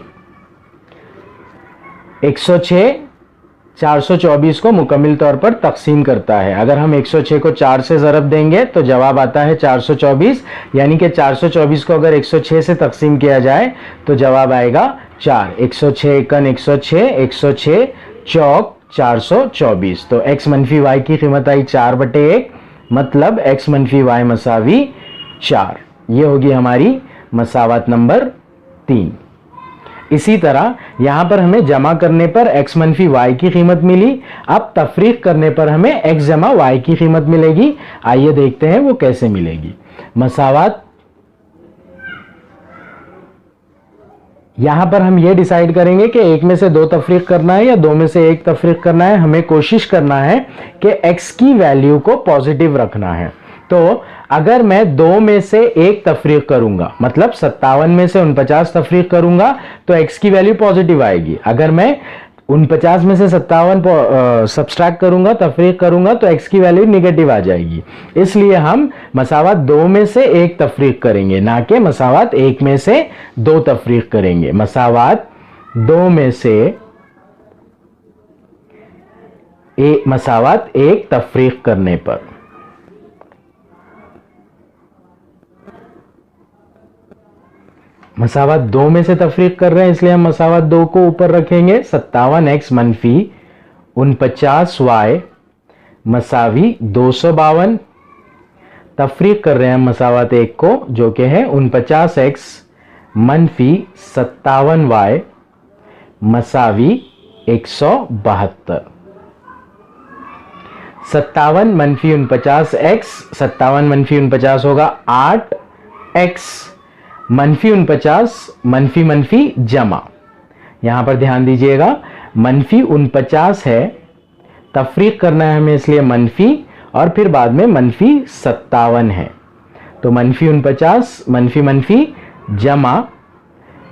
S1: 106 424 को मुकम्मिल तौर पर तकसीम करता है। अगर हम 106 को 4 से ज़रब देंगे तो जवाब आता है 424, यानी कि 424 को अगर 106 से तकसीम किया जाए तो जवाब आएगा 4। 106 एकन 106, 106 चौक 424। तो x मनफी y की कीमत आई 4 बटे 1, मतलब x मनफी y मसावी 4। ये होगी हमारी मसावत नंबर 3। इसी तरह यहां पर हमें जमा करने पर x मनफी y की कीमत मिली, अब तफरीक करने पर हमें x जमा y की कीमत मिलेगी। आइए देखते हैं वो कैसे मिलेगी। मसावत, यहां पर हम ये डिसाइड करेंगे कि एक में से दो तफरीक करना है या दो में से एक तफरीक करना है। हमें कोशिश करना है कि x की वैल्यू को पॉजिटिव रखना है। तो अगर मैं दो में से एक तफरीक करूंगा, मतलब 57 में से 49 तफरीक करूंगा, तो x की वैल्यू पॉजिटिव आएगी। अगर मैं 49 में से 57 सब्सट्रैक्ट करूंगा, तफरीक करूंगा, तो x की वैल्यू निगेटिव आ जाएगी। इसलिए हम मसावत दो में से एक तफरीक करेंगे, ना कि मसावत एक में से दो तफरीक करेंगे। मसावत दो में से मसावत एक तफरीक करने पर, मसावत दो में से तफरीक कर रहे हैं इसलिए हम मसावत दो को ऊपर रखेंगे। 57x मनफी 49y मसावी 252। तफरीक कर रहे हैं हम मसावत एक को, जो कि है 49x मनफी 57y मसावी 172। 57 मनफी 49x, 57 मनफी 49 होगा 8x मनफी 49 मनफी मनफी जमा। यहां पर ध्यान दीजिएगा, मनफी 49 है, तफरीक करना है हमें इसलिए मनफी, और फिर बाद में मनफी 57 है। तो मनफी 49 मनफी मनफी जमा,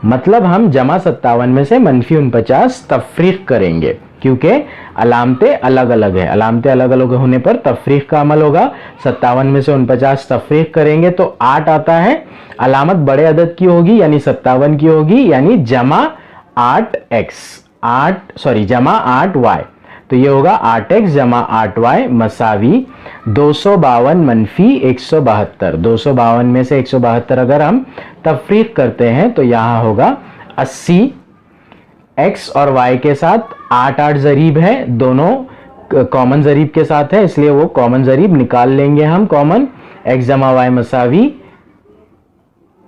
S1: मतलब हम जमा 57 में से मनफी 49 तफरीक करेंगे, क्योंकि अलामतें अलग अलग है। अलामतें अलग अलग होने पर तफरीक का अमल होगा। 57 में से 49 तफरीक करेंगे तो 8 आता है। अलामत बड़े अदद की होगी यानी 57 की होगी, यानी जमा 8y। तो ये होगा 8x जमा 8y मसावी 252 मनफी 172। 252 में से 172 अगर हम तफरीक करते हैं तो यहां होगा 80। x और y के साथ 8 जरीब है, दोनों कॉमन जरीब के साथ है, इसलिए वो कॉमन जरीब निकाल लेंगे हम। कॉमन x जमा y मसावी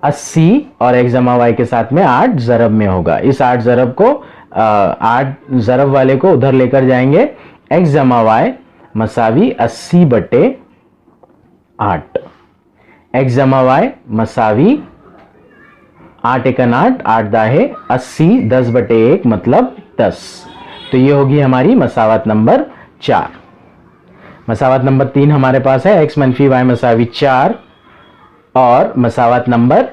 S1: 80 और x जमा y के साथ में 8 जरब में होगा। इस 8 जरब को 8 जरब वाले को उधर लेकर जाएंगे। x जमा y मसावी 80 बटे 8। x जमा y मसावी 8 एकन 8, 8 दाहे 80, 10 बटे 1 मतलब 10। तो ये होगी हमारी मसावत नंबर 4। मसावत नंबर 3 हमारे पास है x मनफी y मसावी 4, और मसावत नंबर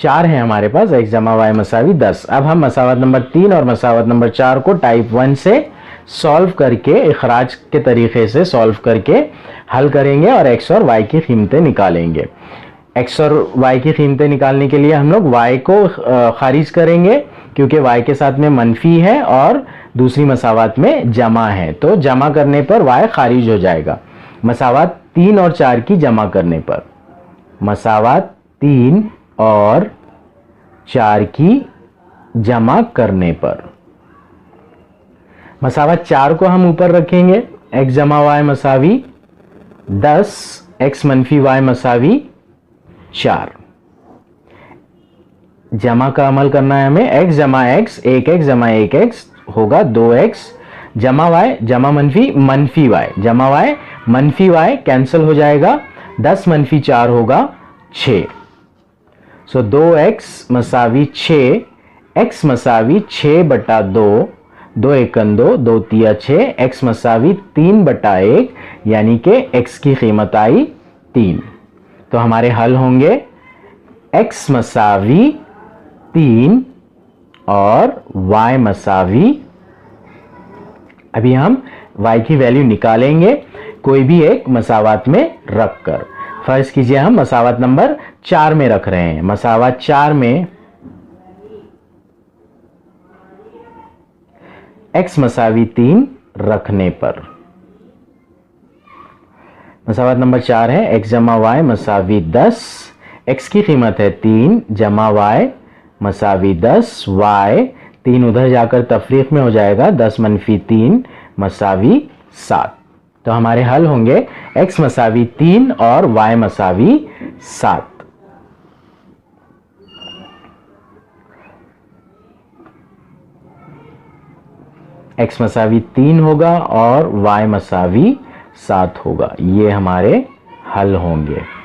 S1: 4 है हमारे पास x जमा y मसावी 10। अब हम मसावत नंबर 3 और मसावत नंबर 4 को टाइप 1 से सॉल्व करके, इखराज के तरीके से सॉल्व करके हल करेंगे और x और y की कीमतें निकालेंगे। x और y की कीमतें निकालने के लिए हम लोग y को खारिज करेंगे, क्योंकि y के साथ में मनफी है और दूसरी मसावत में जमा है, तो जमा करने पर y खारिज हो जाएगा। मसावत 3 और 4 की जमा करने पर, मसावत 3 और 4 की जमा करने पर, मसावत 4 को हम ऊपर रखेंगे। x जमा y मसावी 10, x मनफी y मसावी 4। जमा का अमल करना है हमें। x जमा x, 1x जमा 1x होगा 2x, जमा y जमा मनफी मनफी y, जमा y मनफी y कैंसिल हो जाएगा, 10 मनफी 4 होगा 6। सो 2x मसावी 6, x मसावी 6 बटा 2, 2 एकन 2, 2 तिया 6, x मसावी 3 बटा 1, यानी कि x की कीमत आई 3। तो हमारे हल होंगे x मसावी 3 और y मसावी, अभी हम y की वैल्यू निकालेंगे कोई भी एक मसावत में रखकर। फर्ज कीजिए हम मसावत नंबर 4 में रख रहे हैं। मसावत 4 में x मसावी 3 रखने पर, मसावत नंबर 4 है x जमा y मसावी 10, x की कीमत है 3 जमा y मसावी 10, y 3 उधर जाकर तफरीक में हो जाएगा, 10 मनफी 3 मसावी 7। तो हमारे हल होंगे x मसावी 3 और y मसावी 7। x मसावी 3 होगा और y मसावी 7 होगा। ये हमारे हल होंगे।